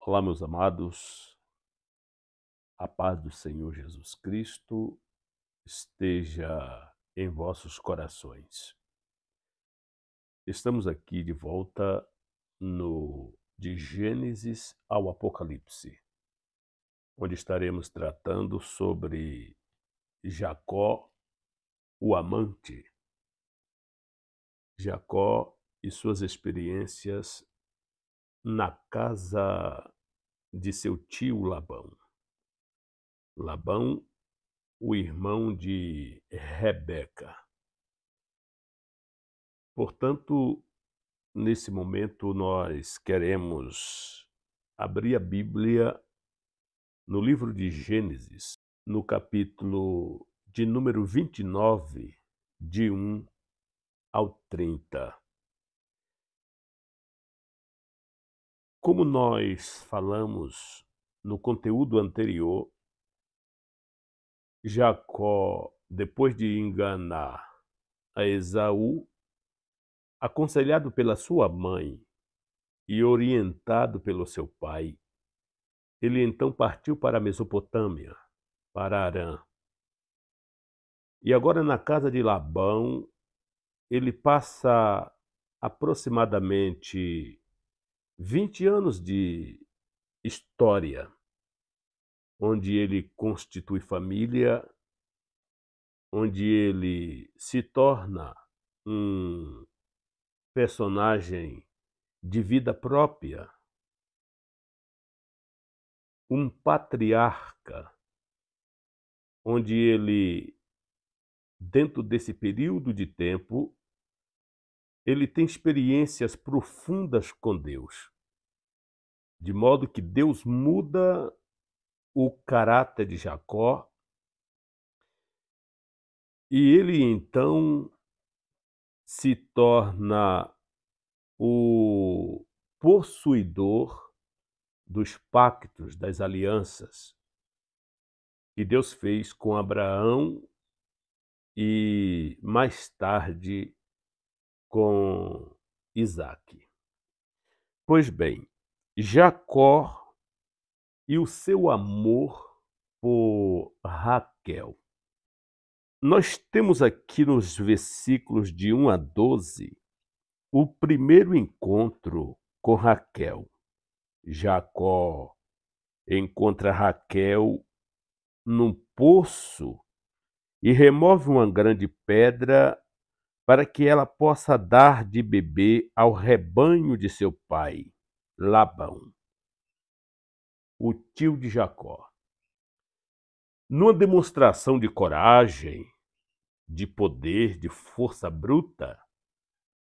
Olá, meus amados, a paz do Senhor Jesus Cristo esteja em vossos corações. Estamos aqui de volta no de Gênesis ao Apocalipse, onde estaremos tratando sobre Jacó, o amante, Jacó e suas experiências na casa de seu tio Labão. Labão, o irmão de Rebeca. Portanto, nesse momento nós queremos abrir a Bíblia no livro de Gênesis, no capítulo de número 29, de 1 ao 30. Como nós falamos no conteúdo anterior, Jacó, depois de enganar a Esaú, aconselhado pela sua mãe e orientado pelo seu pai, ele então partiu para a Mesopotâmia, para Harã. E agora na casa de Labão, ele passa aproximadamente 20 anos de história, onde ele constitui família, onde ele se torna um personagem de vida própria, um patriarca, onde ele, dentro desse período de tempo, ele tem experiências profundas com Deus, de modo que Deus muda o caráter de Jacó e ele então se torna o possuidor dos pactos, das alianças que Deus fez com Abraão e mais tarde com Isaque. Pois bem, Jacó e o seu amor por Raquel. Nós temos aqui nos versículos de 1 a 12 o primeiro encontro com Raquel. Jacó encontra Raquel num poço e remove uma grande pedra para que ela possa dar de beber ao rebanho de seu pai, Labão, o tio de Jacó. Numa demonstração de coragem, de poder, de força bruta,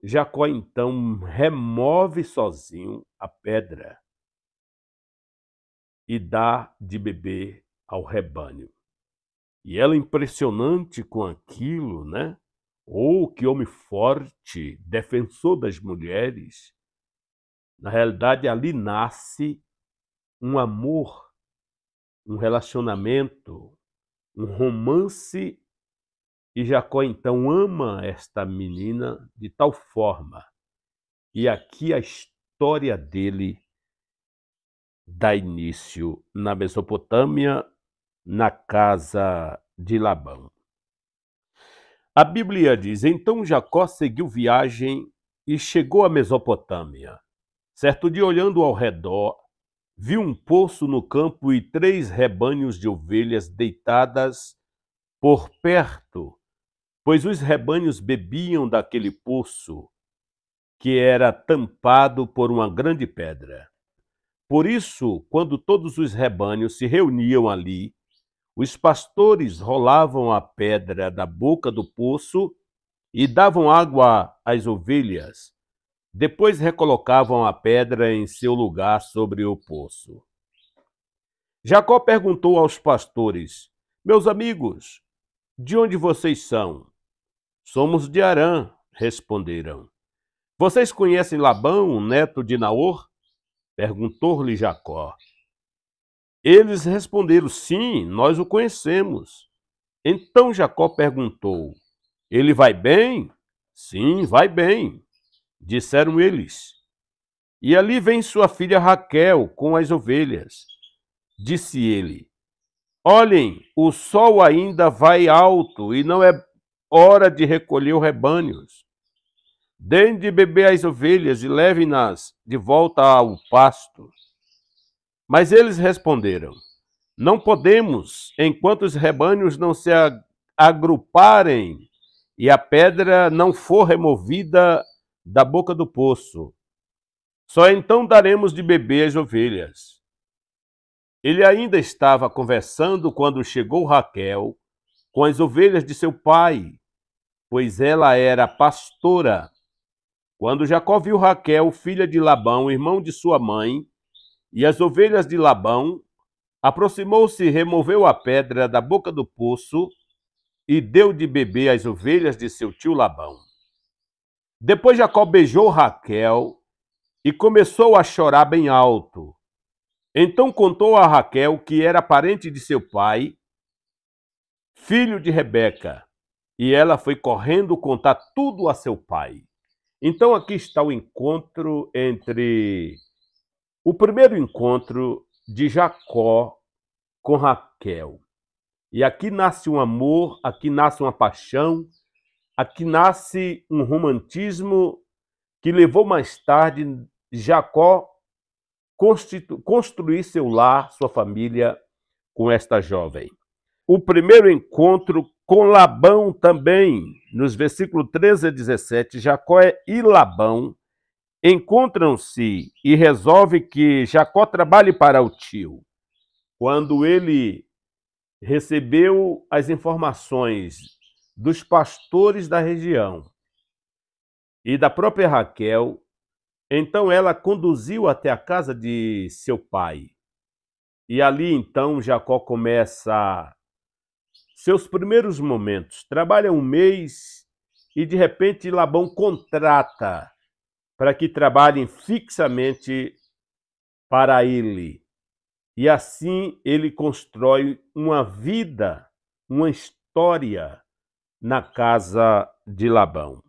Jacó então remove sozinho a pedra e dá de beber ao rebanho. E ela, impressionante com aquilo, né? Oh, que homem forte, defensor das mulheres. Na realidade, ali nasce um amor, um relacionamento, um romance, e Jacó então ama esta menina de tal forma. E aqui a história dele dá início na Mesopotâmia, na casa de Labão. A Bíblia diz: então Jacó seguiu viagem e chegou à Mesopotâmia. Certo dia, olhando ao redor, viu um poço no campo e 3 rebanhos de ovelhas deitadas por perto, pois os rebanhos bebiam daquele poço, que era tampado por uma grande pedra. Por isso, quando todos os rebanhos se reuniam ali, os pastores rolavam a pedra da boca do poço e davam água às ovelhas. Depois recolocavam a pedra em seu lugar sobre o poço. Jacó perguntou aos pastores: meus amigos, de onde vocês são? Somos de Harã, responderam. Vocês conhecem Labão, neto de Naor? Perguntou-lhe Jacó. Eles responderam: sim, nós o conhecemos. Então Jacó perguntou: ele vai bem? Sim, vai bem, disseram eles. E ali vem sua filha Raquel com as ovelhas. Disse ele: Olhem, o sol ainda vai alto e não é hora de recolher os rebanhos. Deem de beber às ovelhas e levem-nas de volta ao pasto. Mas eles responderam: Não podemos, enquanto os rebanhos não se agruparem e a pedra não for removida da boca do poço. Só então daremos de beber às ovelhas. Ele ainda estava conversando quando chegou Raquel com as ovelhas de seu pai, pois ela era pastora. Quando Jacó viu Raquel, filha de Labão, irmão de sua mãe, e as ovelhas de Labão, aproximou-se e removeu a pedra da boca do poço e deu de beber às ovelhas de seu tio Labão. Depois Jacó beijou Raquel e começou a chorar bem alto. Então contou a Raquel que era parente de seu pai, filho de Rebeca, e ela foi correndo contar tudo a seu pai. Então aqui está o encontro o primeiro encontro de Jacó com Raquel. E aqui nasce um amor, aqui nasce uma paixão, aqui nasce um romantismo que levou mais tarde Jacó construir seu lar, sua família com esta jovem. O primeiro encontro com Labão também, nos versículos 13 a 17, Jacó e Labão encontram-se e resolve que Jacó trabalhe para o tio. Quando ele recebeu as informações dos pastores da região e da própria Raquel, então ela conduziu até a casa de seu pai. E ali então Jacó começa seus primeiros momentos. Trabalha um mês e de repente Labão contrata para que trabalhem fixamente para ele. E assim ele constrói uma vida, uma história na casa de Labão.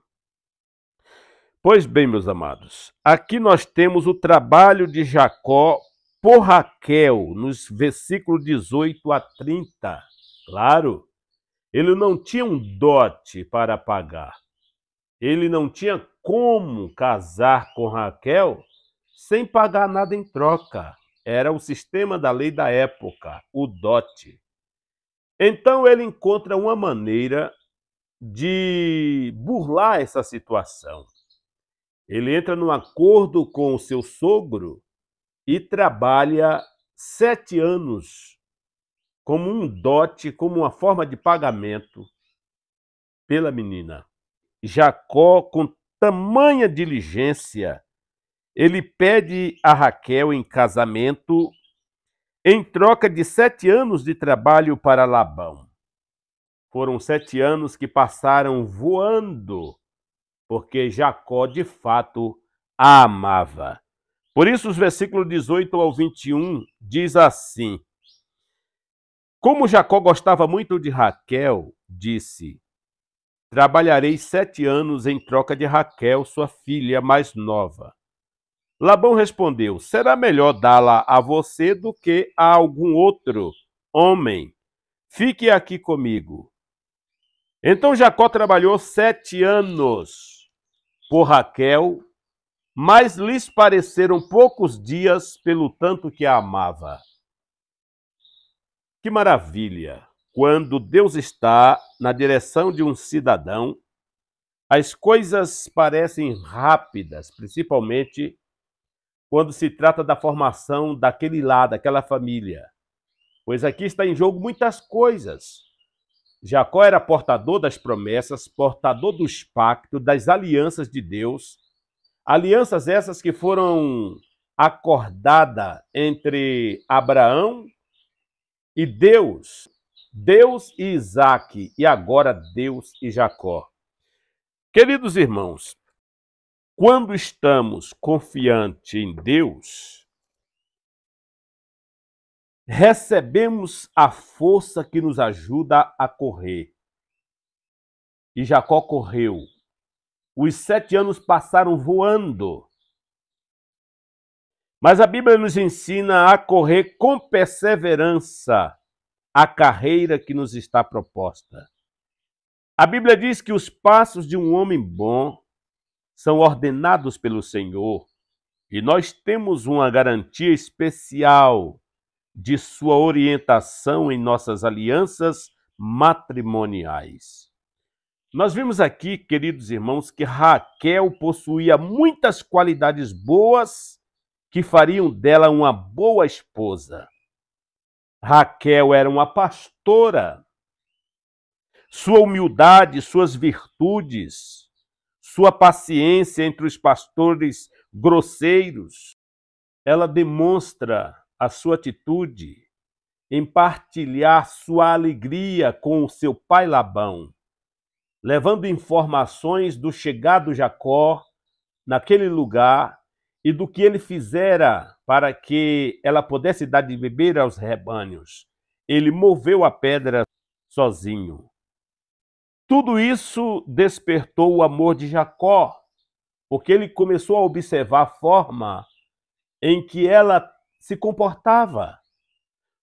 Pois bem, meus amados, aqui nós temos o trabalho de Jacó por Raquel, nos versículos 18 a 30. Claro, ele não tinha um dote para pagar. Ele não tinha como casar com Raquel sem pagar nada em troca. Era o sistema da lei da época, o dote. Então ele encontra uma maneira de burlar essa situação. Ele entra num acordo com o seu sogro e trabalha 7 anos como um dote, como uma forma de pagamento pela menina. Jacó, com tamanha diligência, ele pede a Raquel em casamento em troca de 7 anos de trabalho para Labão. Foram 7 anos que passaram voando, porque Jacó, de fato, a amava. Por isso, os versículos 18 ao 21 diz assim: Como Jacó gostava muito de Raquel, disse: Trabalharei 7 anos em troca de Raquel, sua filha mais nova. Labão respondeu: Será melhor dá-la a você do que a algum outro homem. Fique aqui comigo. Então Jacó trabalhou 7 anos por Raquel, mas lhes pareceram poucos dias pelo tanto que a amava. Que maravilha! Quando Deus está na direção de um cidadão, as coisas parecem rápidas, principalmente quando se trata da formação daquele lar, daquela família. Pois aqui está em jogo muitas coisas. Jacó era portador das promessas, portador dos pactos, das alianças de Deus, alianças essas que foram acordadas entre Abraão e Deus, Deus e Isaque, e agora Deus e Jacó. Queridos irmãos, quando estamos confiantes em Deus, recebemos a força que nos ajuda a correr. E Jacó correu. Os 7 anos passaram voando. Mas a Bíblia nos ensina a correr com perseverança a carreira que nos está proposta. A Bíblia diz que os passos de um homem bom são ordenados pelo Senhor e nós temos uma garantia especial de sua orientação em nossas alianças matrimoniais. Nós vimos aqui, queridos irmãos, que Raquel possuía muitas qualidades boas que fariam dela uma boa esposa. Raquel era uma pastora. Sua humildade, suas virtudes, sua paciência entre os pastores grosseiros, ela demonstra a sua atitude em partilhar sua alegria com o seu pai Labão, levando informações do chegado Jacó naquele lugar e do que ele fizera para que ela pudesse dar de beber aos rebanhos. Ele moveu a pedra sozinho. Tudo isso despertou o amor de Jacó, porque ele começou a observar a forma em que ela se comportava.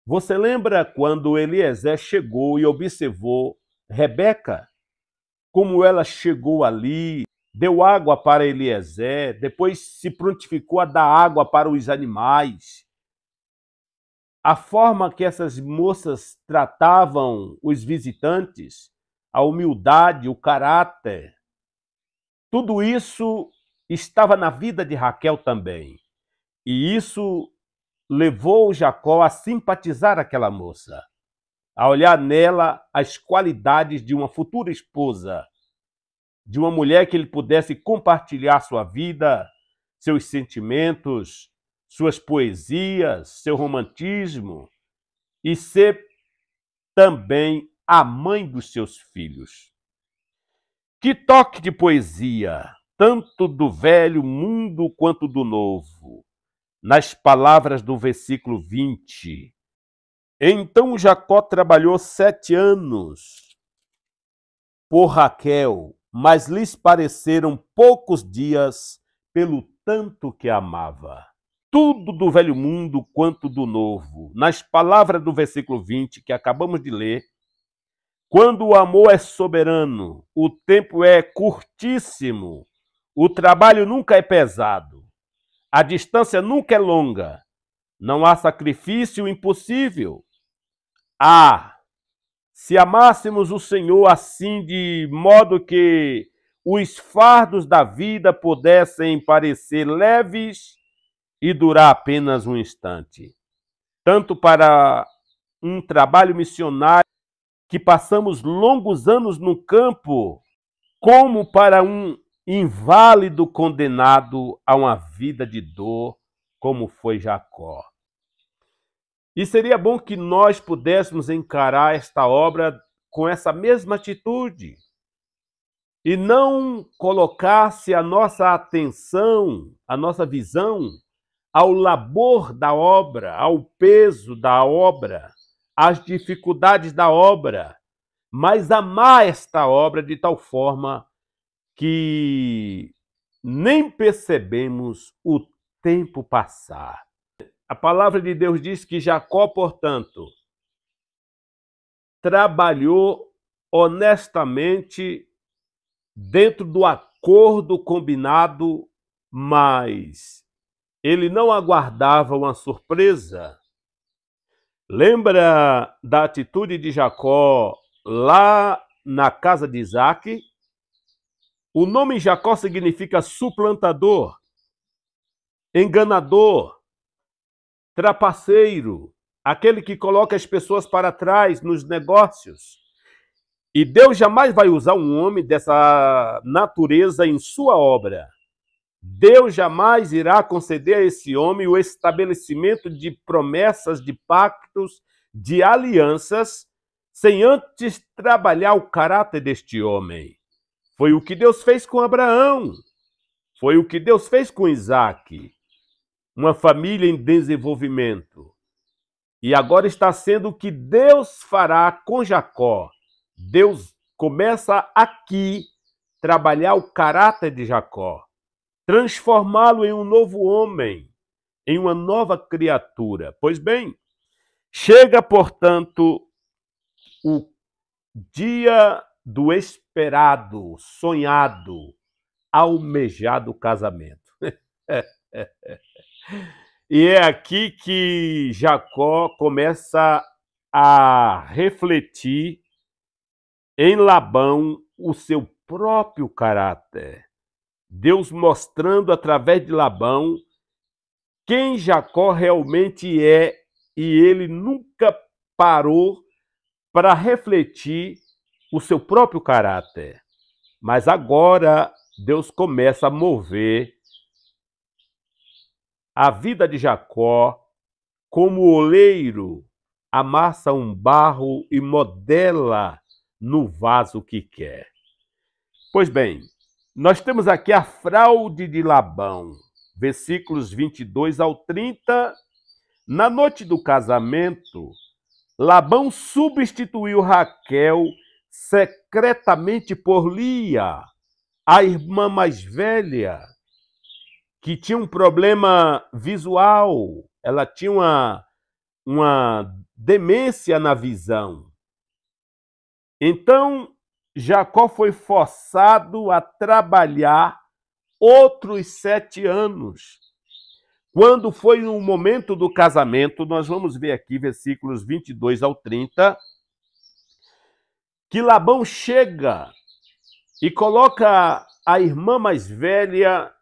Você lembra quando Eliezer chegou e observou Rebeca? Como ela chegou ali, deu água para Eliezer, depois se prontificou a dar água para os animais. A forma que essas moças tratavam os visitantes, a humildade, o caráter, tudo isso estava na vida de Raquel também. E isso levou Jacó a simpatizar aquela moça, a olhar nela as qualidades de uma futura esposa, de uma mulher que ele pudesse compartilhar sua vida, seus sentimentos, suas poesias, seu romantismo, e ser também a mãe dos seus filhos. Que toque de poesia, tanto do velho mundo quanto do novo, nas palavras do versículo 20. Então Jacó trabalhou 7 anos por Raquel, mas lhes pareceram poucos dias pelo tanto que amava. Tudo do velho mundo quanto do novo. Nas palavras do versículo 20 que acabamos de ler, quando o amor é soberano, o tempo é curtíssimo, o trabalho nunca é pesado, a distância nunca é longa, não há sacrifício impossível. Se amássemos o Senhor assim de modo que os fardos da vida pudessem parecer leves e durar apenas um instante. Tanto para um trabalho missionário que passamos longos anos no campo, como para um inválido condenado a uma vida de dor, como foi Jacó. E seria bom que nós pudéssemos encarar esta obra com essa mesma atitude e não colocasse a nossa atenção, a nossa visão ao labor da obra, ao peso da obra, às dificuldades da obra, mas amar esta obra de tal forma que nem percebemos o tempo passar. A palavra de Deus diz que Jacó, portanto, trabalhou honestamente dentro do acordo combinado, mas ele não aguardava uma surpresa. Lembra da atitude de Jacó lá na casa de Isaque? O nome Jacó significa suplantador, enganador, trapaceiro, aquele que coloca as pessoas para trás nos negócios. E Deus jamais vai usar um homem dessa natureza em sua obra. Deus jamais irá conceder a esse homem o estabelecimento de promessas, de pactos, de alianças, sem antes trabalhar o caráter deste homem. Foi o que Deus fez com Abraão. Foi o que Deus fez com Isaque. Uma família em desenvolvimento. E agora está sendo o que Deus fará com Jacó. Deus começa aqui a trabalhar o caráter de Jacó, transformá-lo em um novo homem, em uma nova criatura. Pois bem, chega, portanto, o dia do esperado, sonhado, almejado casamento. E é aqui que Jacó começa a refletir em Labão o seu próprio caráter. Deus mostrando através de Labão quem Jacó realmente é, e ele nunca parou para refletir o seu próprio caráter. Mas agora Deus começa a mover a vida de Jacó como o oleiro amassa um barro e modela no vaso que quer. Pois bem, nós temos aqui a fraude de Labão, versículos 22 ao 30. Na noite do casamento, Labão substituiu Raquel secretamente por Lia, a irmã mais velha, que tinha um problema visual. Ela tinha uma demência na visão. Então, Jacó foi forçado a trabalhar outros 7 anos. Quando foi no momento do casamento, nós vamos ver aqui, versículos 22 ao 30, que Labão chega e coloca a irmã mais velha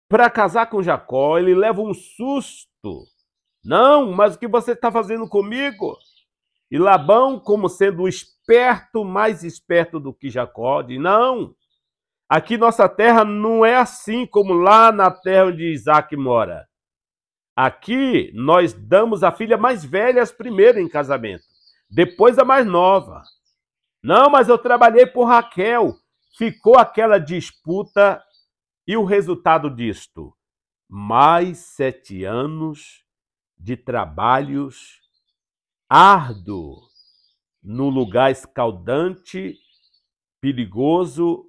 para casar com Jacó. Ele leva um susto. Não, mas o que você está fazendo comigo? E Labão, como sendo esperto, mais esperto do que Jacó, diz, não, aqui nossa terra não é assim como lá na terra onde Isaac mora. Aqui nós damos a filha mais velha primeiro em casamento, depois a mais nova. Não, mas eu trabalhei por Raquel. Ficou aquela disputa. E o resultado disto? Mais 7 anos de trabalhos árduo no lugar escaldante, perigoso,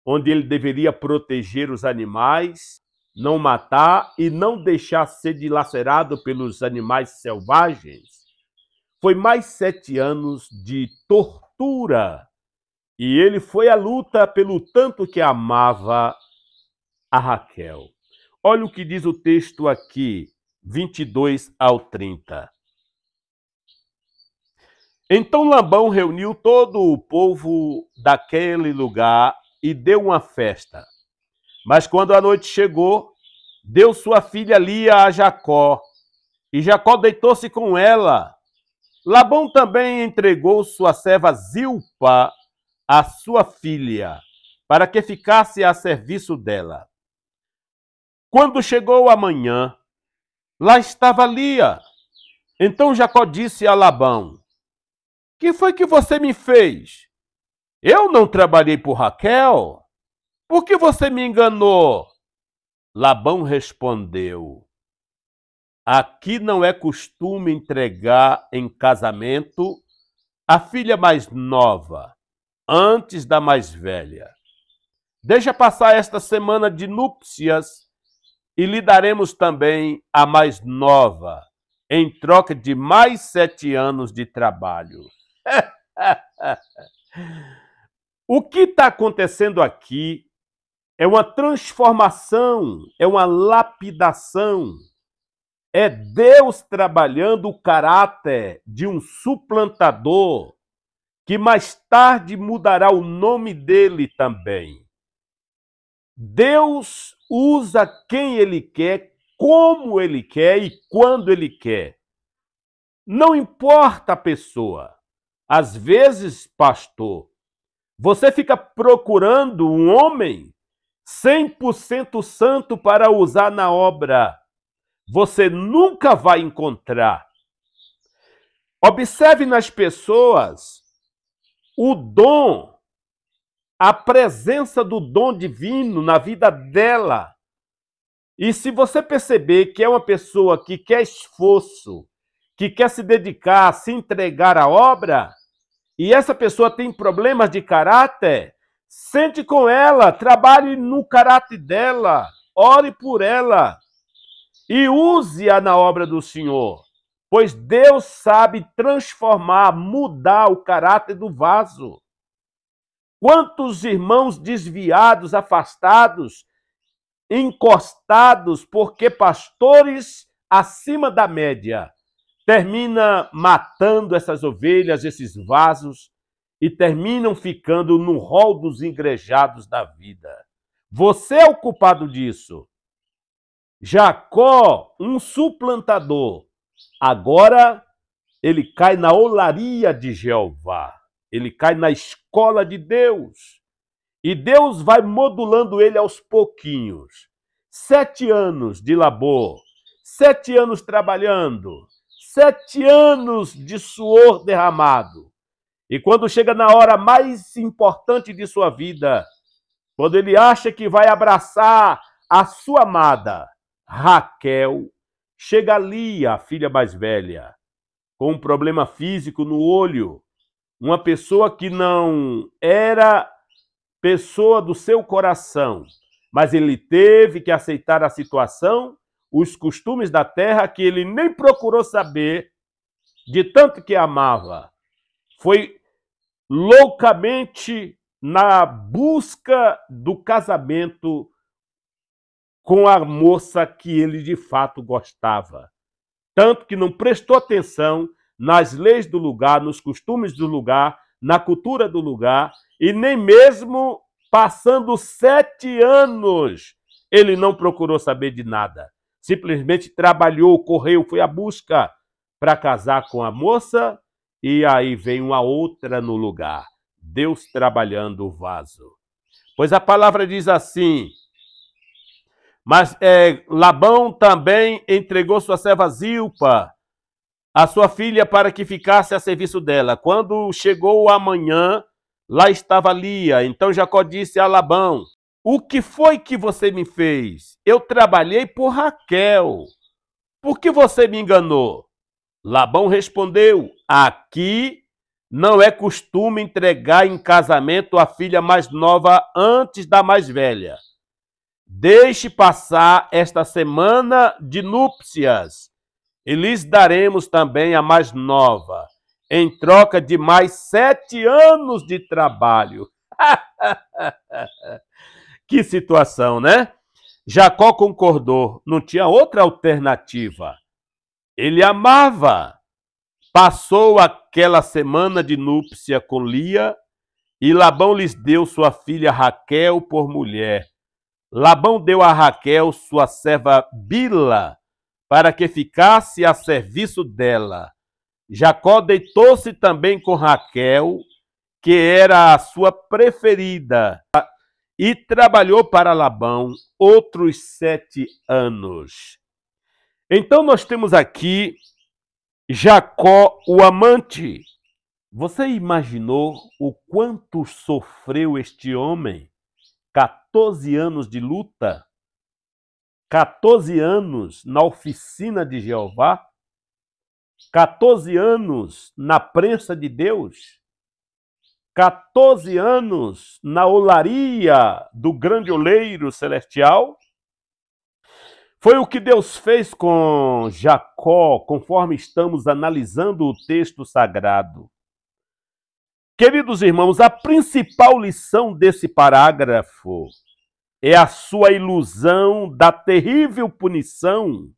onde ele deveria proteger os animais, não matar e não deixar ser dilacerado pelos animais selvagens. Foi mais 7 anos de tortura e ele foi à luta pelo tanto que amava a Raquel. Olha o que diz o texto aqui, 22 ao 30. Então Labão reuniu todo o povo daquele lugar e deu uma festa. Mas quando a noite chegou, deu sua filha Lia a Jacó, e Jacó deitou-se com ela. Labão também entregou sua serva Zilpa a sua filha, para que ficasse a serviço dela. Quando chegou a manhã, lá estava Lia. Então Jacó disse a Labão, que foi que você me fez? Eu não trabalhei por Raquel? Por que você me enganou? Labão respondeu, aqui não é costume entregar em casamento a filha mais nova, antes da mais velha. Deixa passar esta semana de núpcias e lhe daremos também a mais nova, em troca de mais 7 anos de trabalho. O que está acontecendo aqui é uma transformação, é uma lapidação. É Deus trabalhando o caráter de um suplantador, que mais tarde mudará o nome dele também. Deus usa quem ele quer, como ele quer e quando ele quer. Não importa a pessoa. Às vezes, pastor, você fica procurando um homem 100% santo para usar na obra. Você nunca vai encontrar. Observe nas pessoas o dom, a presença do dom divino na vida dela. E se você perceber que é uma pessoa que quer esforço, que quer se dedicar, se entregar à obra, e essa pessoa tem problemas de caráter, sente com ela, trabalhe no caráter dela. ore por ela e use-a na obra do Senhor, pois Deus sabe transformar, mudar o caráter do vaso. Quantos irmãos desviados, afastados, encostados, porque pastores acima da média termina matando essas ovelhas, esses vasos, e terminam ficando no rol dos engrejados da vida. Você é o culpado disso. Jacó, um suplantador, agora ele cai na olaria de Jeová, ele cai na escola de Deus. E Deus vai modulando ele aos pouquinhos. 7 anos de labor, 7 anos trabalhando, 7 anos de suor derramado. E quando chega na hora mais importante de sua vida, quando ele acha que vai abraçar a sua amada, Raquel, chega Lia, a filha mais velha, com um problema físico no olho, uma pessoa que não era pessoa do seu coração, mas ele teve que aceitar a situação, os costumes da terra que ele nem procurou saber, de tanto que amava. Foi loucamente na busca do casamento com a moça que ele de fato gostava. Tanto que não prestou atenção nas leis do lugar, nos costumes do lugar, na cultura do lugar, e nem mesmo passando 7 anos, ele não procurou saber de nada. Simplesmente trabalhou, correu, foi à busca para casar com a moça, e aí vem uma outra no lugar. Deus trabalhando o vaso. Pois a palavra diz assim, mas Labão também entregou sua serva Zilpa, a sua filha, para que ficasse a serviço dela. Quando chegou a manhã, lá estava Lia. Então Jacó disse a Labão, o que foi que você me fez? Eu trabalhei por Raquel. Por que você me enganou? Labão respondeu, aqui não é costume entregar em casamento a filha mais nova antes da mais velha. Deixe passar esta semana de núpcias e lhes daremos também a mais nova, em troca de mais 7 anos de trabalho. Que situação, né? Jacó concordou, não tinha outra alternativa. Ele amava. Passou aquela semana de núpcia com Lia e Labão lhes deu sua filha Raquel por mulher. Labão deu a Raquel sua serva Bila para que ficasse a serviço dela. Jacó deitou-se também com Raquel, que era a sua preferida, e trabalhou para Labão outros 7 anos. Então nós temos aqui Jacó, o amante. Você imaginou o quanto sofreu este homem? 14 anos de luta, 14 anos na oficina de Jeová, 14 anos na prensa de Deus, 14 anos na olaria do grande oleiro celestial. Foi o que Deus fez com Jacó, conforme estamos analisando o texto sagrado. Queridos irmãos, a principal lição desse parágrafo é a sua ilusão da terrível punição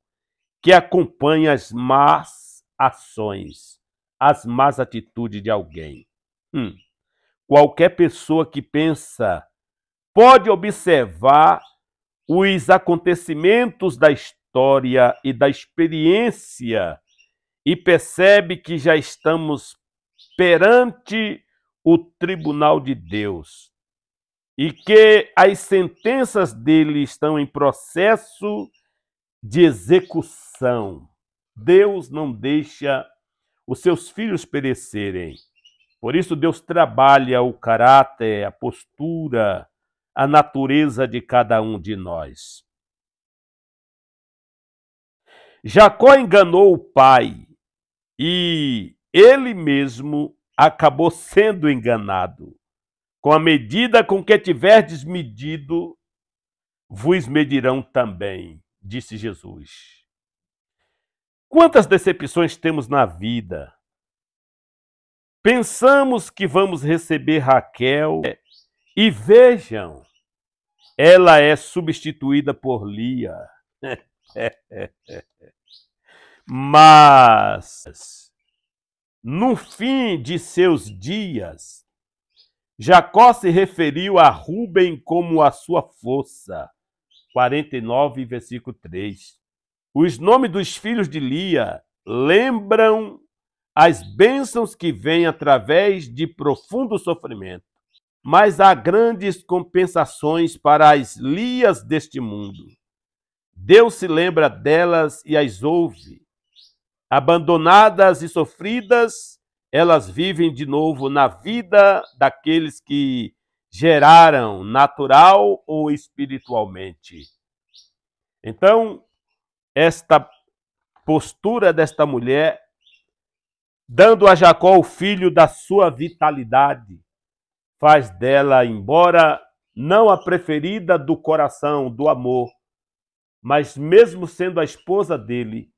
que acompanha as más ações, as más atitudes de alguém. Qualquer pessoa que pensa pode observar os acontecimentos da história e da experiência e percebe que já estamos perante o tribunal de Deus e que as sentenças dele estão em processo de execução. Deus não deixa os seus filhos perecerem. Por isso Deus trabalha o caráter, a postura, a natureza de cada um de nós. Jacó enganou o pai e ele mesmo acabou sendo enganado. Com a medida com que tiverdes medido, vos medirão também, disse Jesus. Quantas decepções temos na vida? Pensamos que vamos receber Raquel e vejam, ela é substituída por Lia. Mas, no fim de seus dias, Jacó se referiu a Ruben como a sua força. 49, versículo 3. Os nomes dos filhos de Lia lembram as bênçãos que vêm através de profundo sofrimento. Mas há grandes compensações para as Lias deste mundo. Deus se lembra delas e as ouve. Abandonadas e sofridas, elas vivem de novo na vida daqueles que geraram, natural ou espiritualmente. Então, esta postura desta mulher, dando a Jacó o filho da sua vitalidade, faz dela, embora não a preferida do coração, do amor, mas mesmo sendo a esposa dele,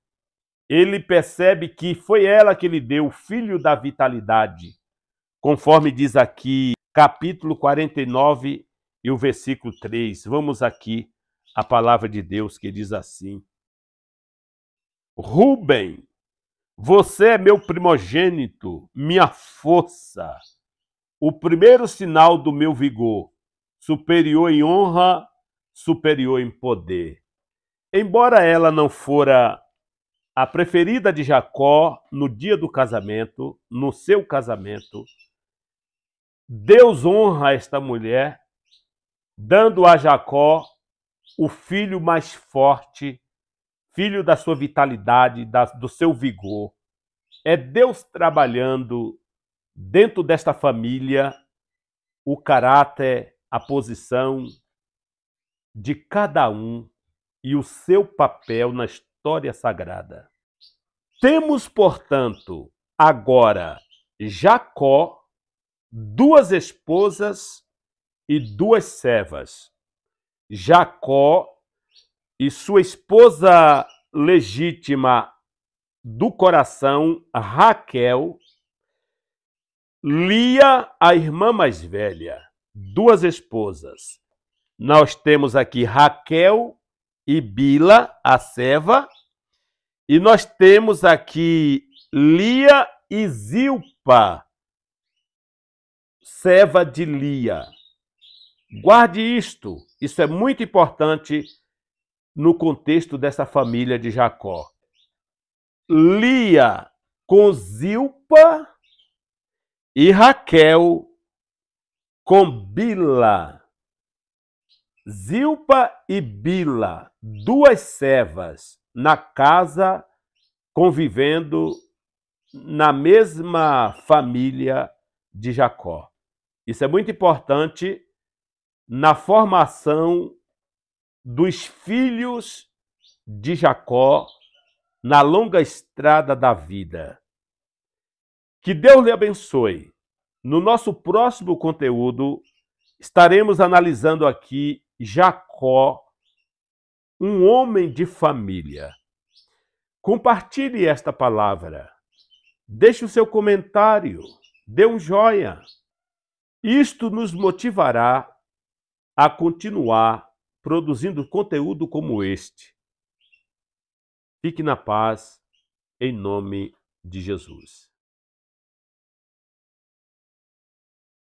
ele percebe que foi ela que lhe deu o filho da vitalidade, conforme diz aqui, capítulo 49 e o versículo 3. Vamos aqui, a palavra de Deus que diz assim: Ruben, você é meu primogênito, minha força, o primeiro sinal do meu vigor, superior em honra, superior em poder. Embora ela não fora a preferida de Jacó no dia do casamento, no seu casamento, Deus honra esta mulher, dando a Jacó o filho mais forte, filho da sua vitalidade, do seu vigor. É Deus trabalhando dentro desta família o caráter, a posição de cada um e o seu papel na história sagrada. Temos, portanto, agora Jacó, duas esposas e duas servas. Jacó e sua esposa legítima do coração, Raquel, Lia, a irmã mais velha, duas esposas. Nós temos aqui Raquel e Bila, a serva, e nós temos aqui Lia e Zilpa, serva de Lia. Guarde isto, isso é muito importante no contexto dessa família de Jacó. Lia com Zilpa e Raquel com Bila. Zilpa e Bila, duas servas na casa, convivendo na mesma família de Jacó. Isso é muito importante na formação dos filhos de Jacó na longa estrada da vida. Que Deus lhe abençoe. No nosso próximo conteúdo, estaremos analisando aqui Jacó, um homem de família. Compartilhe esta palavra. Deixe o seu comentário. Dê um joia. Isto nos motivará a continuar produzindo conteúdo como este. Fique na paz, em nome de Jesus.